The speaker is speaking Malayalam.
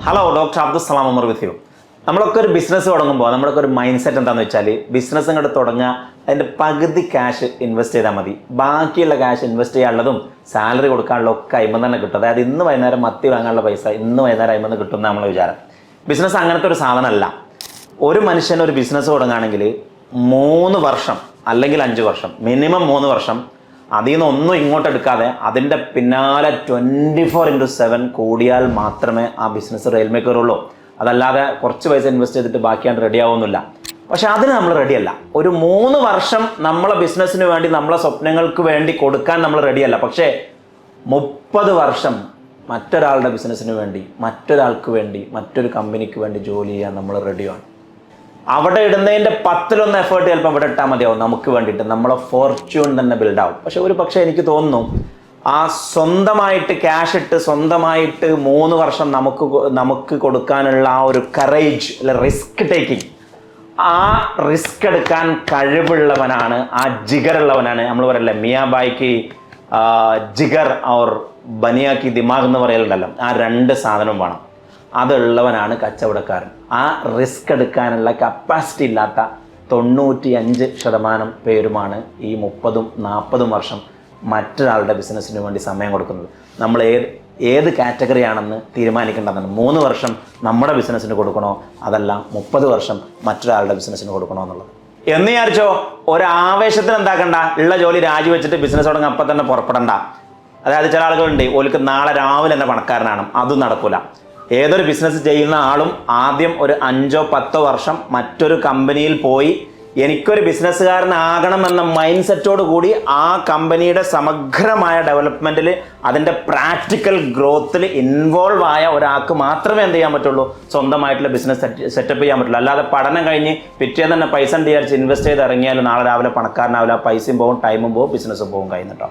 Hello doctor Abdul Salam Umar with you. നമ്മളൊക്കെ ഒരു ബിസിനസ് തുടങ്ങുമ്പോൾ നമ്മളൊക്കെ ഒരു മൈൻഡ് സെറ്റ് എന്താണെന്ന് വെച്ചാൽ ബിസിനസ് അങ്ങോട്ട് തുടങ്ങുക അതിൻ്റെ പകുതി ക്യാഷ് ഇൻവെസ്റ്റ് ചെയ്താൽ മതി, ബാക്കിയുള്ള ക്യാഷ് ഇൻവെസ്റ്റ് ചെയ്യാനുള്ളതും സാലറി കൊടുക്കാനുള്ള ഒക്കെ അയിമ തന്നെ കിട്ടും. അതായത് ഇന്ന് വൈകുന്നേരം മത്തി വാങ്ങാനുള്ള പൈസ ഇന്ന് വൈകുന്നേരം അയിമെന്ന് കിട്ടും എന്ന് നമ്മളെ വിചാരം. ബിസിനസ് അങ്ങനത്തെ ഒരു സാധനമല്ല. ഒരു മനുഷ്യൻ ഒരു ബിസിനസ് തുടങ്ങുകയാണെങ്കിൽ 3 വർഷം അല്ലെങ്കിൽ 5 വർഷം, മിനിമം 3 വർഷം അതിൽ നിന്ന് ഒന്നും ഇങ്ങോട്ട് എടുക്കാതെ അതിൻ്റെ പിന്നാലെ 24/7 കൂടിയാൽ മാത്രമേ ആ ബിസിനസ് റെയിൽമേ കയറുള്ളൂ. അതല്ലാതെ കുറച്ച് പൈസ ഇൻവെസ്റ്റ് ചെയ്തിട്ട് ബാക്കിയാണ് റെഡി ആവുന്നില്ല. പക്ഷെ അതിന് നമ്മൾ റെഡിയല്ല. ഒരു 3 വർഷം നമ്മളെ ബിസിനസ്സിന് വേണ്ടി നമ്മളെ സ്വപ്നങ്ങൾക്ക് വേണ്ടി കൊടുക്കാൻ നമ്മൾ റെഡിയല്ല. പക്ഷേ 30 വർഷം മറ്റൊരാളുടെ ബിസിനസ്സിന് വേണ്ടി, മറ്റൊരാൾക്ക് വേണ്ടി, മറ്റൊരു കമ്പനിക്ക് വേണ്ടി ജോലി ചെയ്യാൻ നമ്മൾ റെഡിയാണ്. അവിടെ ഇടുന്നതിൻ്റെ 10-1 എഫേർട്ട് ചിലപ്പോൾ ഇവിടെ ഇട്ടാൽ മതിയാവും നമുക്ക് വേണ്ടിയിട്ട്. നമ്മളെ ഫോർച്യൂൺ തന്നെ ബിൽഡാവും. പക്ഷെ എനിക്ക് തോന്നുന്നു ആ സ്വന്തമായിട്ട് ക്യാഷ് ഇട്ട് സ്വന്തമായിട്ട് 3 വർഷം നമുക്ക് കൊടുക്കാനുള്ള ആ ഒരു കറേജ് അല്ലെ, റിസ്ക് ടേക്കിംഗ്, ആ റിസ്ക് എടുക്കാൻ കഴിവുള്ളവനാണ്, ആ ജിഗറുള്ളവനാണ്. നമ്മൾ പറയല്ലേ മിയാബായിക്ക് ജിഗർ ഓർ ബനിയാക്കി ദിമാഗ് എന്ന് പറയലുണ്ടല്ലോ, ആ 2 സാധനവും വേണം. അതുള്ളവനാണ് കച്ചവടക്കാരൻ. ആ റിസ്ക് എടുക്കാനുള്ള കപ്പാസിറ്റി ഇല്ലാത്ത 95% പേരുമാണ് ഈ 30-40 വർഷം മറ്റൊരാളുടെ ബിസിനസ്സിന് വേണ്ടി സമയം കൊടുക്കുന്നത്. നമ്മൾ ഏത് കാറ്റഗറി ആണെന്ന് തീരുമാനിക്കേണ്ടതാണ്. 3 വർഷം നമ്മുടെ ബിസിനസ്സിന് കൊടുക്കണോ, അതല്ല 30 വർഷം മറ്റൊരാളുടെ ബിസിനസ്സിന് കൊടുക്കണോ എന്നുള്ളത്. എന്ന് വിചാരിച്ചോ ഒരാവേശത്തിന് എന്താക്കണ്ട, ഉള്ള ജോലി രാജിവെച്ചിട്ട് ബിസിനസ് തുടങ്ങാൻ അപ്പം തന്നെ പുറപ്പെടണ്ട. അതായത് ചില ആളുകളുണ്ട് ഓർക്ക് നാളെ രാവിലെ തന്നെ പണക്കാരനാണ്, അതും നടക്കൂല. ഏതൊരു ബിസിനസ് ചെയ്യുന്ന ആളും ആദ്യം ഒരു 5-10 വർഷം മറ്റൊരു കമ്പനിയിൽ പോയി എനിക്കൊരു ബിസിനസ്സുകാരനാകണം എന്ന മൈൻഡ് സെറ്റോട് കൂടി ആ കമ്പനിയുടെ സമഗ്രമായ ഡെവലപ്മെൻറ്റിൽ അതിൻ്റെ പ്രാക്ടിക്കൽ ഗ്രോത്തിൽ ഇൻവോൾവ് ആയ ഒരാൾക്ക് മാത്രമേ എന്ത് ചെയ്യാൻ പറ്റുള്ളൂ, സ്വന്തമായിട്ടുള്ള ബിസിനസ് സെറ്റപ്പ് ചെയ്യാൻ പറ്റുള്ളൂ. അല്ലാതെ പഠനം കഴിഞ്ഞ് പിറ്റേന്ന് തന്നെ പൈസ വിചാരിച്ച് ഇൻവെസ്റ്റ് ചെയ്ത് ഇറങ്ങിയാൽ നാളെ രാവിലെ പണക്കാരനാവില്ല. പൈസയും പോകും, ടൈമും പോകും, ബിസിനസ്സും പോകും, കഴിയുന്നുണ്ടോ.